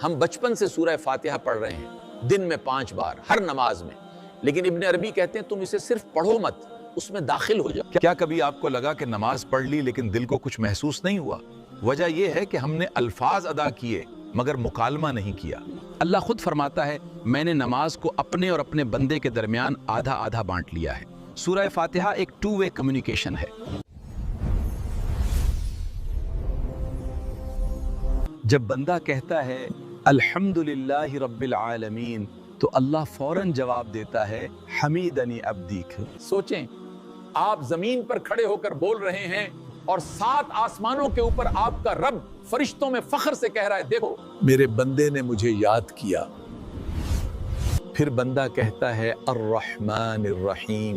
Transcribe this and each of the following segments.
ہم بچپن سے سورہ فاتحہ پڑھ رہے ہیں دن میں 5 بار ہر نماز میں، لیکن ابن عربی کہتے ہیں تم اسے صرف پڑھو مت، اس میں داخل ہو جاؤ۔ کیا کبھی آپ کو لگا کہ نماز پڑھ لی لیکن دل کو کچھ محسوس نہیں ہوا؟ وجہ یہ ہے کہ ہم نے الفاظ ادا کیے مگر مکالمہ نہیں کیا۔ اللہ خود فرماتا ہے میں نے نماز کو اپنے اور اپنے بندے کے درمیان آدھا آدھا بانٹ لیا ہے۔ سورہ فاتحہ ایک ٹو وے کمیونیکیشن ہے۔ جب بندہ کہتا ہے الحمدللہ رب العالمین تو اللہ فوراً جواب دیتا ہے حمیدنی عبدی۔ سوچیں آپ زمین پر کھڑے ہو کر بول رہے ہیں اور 7 آسمانوں کے اوپر آپ کا رب فرشتوں میں فخر سے کہہ رہا ہے دیکھو میرے بندے نے مجھے یاد کیا۔ پھر بندہ کہتا ہے الرحمن الرحیم،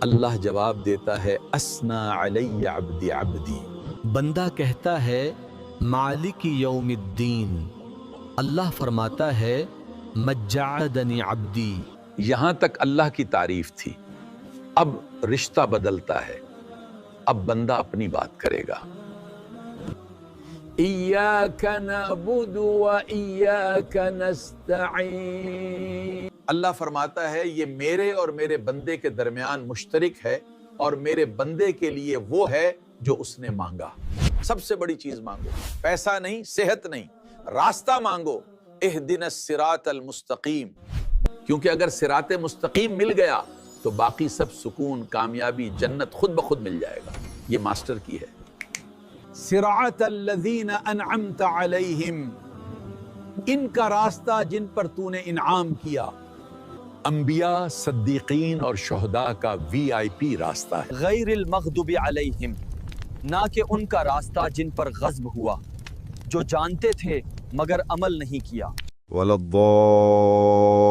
اللہ جواب دیتا ہے اسنا علی عبدی عبدی۔ بندہ کہتا ہے مالک یوم الدین، اللہ فرماتا ہے مجعدنی عبدی۔ یہاں تک اللہ کی تعریف تھی، اب رشتہ بدلتا ہے، اب بندہ اپنی بات کرے گا۔ ایاک نعبد و ایاک نستعین، اللہ فرماتا ہے یہ میرے اور میرے بندے کے درمیان مشترک ہے اور میرے بندے کے لیے وہ ہے جو اس نے مانگا۔ سب سے بڑی چیز مانگو، پیسہ نہیں، صحت نہیں، راستہ مانگو، اہدنا الصراط المستقیم، کیونکہ اگر صراط مستقیم مل گیا تو باقی سب سکون، کامیابی، جنت خود بخود مل جائے گا۔ یہ ماسٹر کی ہے۔ صراط الذین انعمت علیہم، ان کا راستہ جن پر تو نے انعام کیا۔ انبیاء، صدیقین اور شہداء کا VIP راستہ ہے۔ غیر المغضوب علیہم، نہ کہ ان کا راستہ جن پر غضب ہوا، جو جانتے تھے مگر عمل نہیں کیا۔ ولا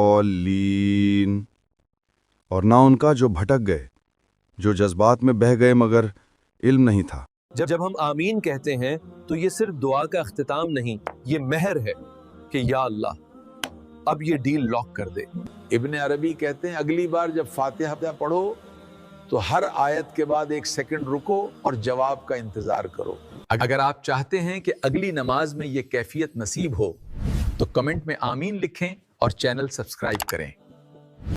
الضالین، اور نہ ان کا جو بھٹک گئے، جو جذبات میں بہہ گئے مگر علم نہیں تھا۔ جب ہم آمین کہتے ہیں تو یہ صرف دعا کا اختتام نہیں، یہ مہر ہے کہ یا اللہ اب یہ ڈیل لاک کر دے۔ ابن عربی کہتے ہیں اگلی بار جب فاتحہ پڑھو تو ہر آیت کے بعد 1 سیکنڈ رکو اور جواب کا انتظار کرو۔ اگر آپ چاہتے ہیں کہ اگلی نماز میں یہ کیفیت نصیب ہو تو کمنٹ میں آمین لکھیں اور چینل سبسکرائب کریں۔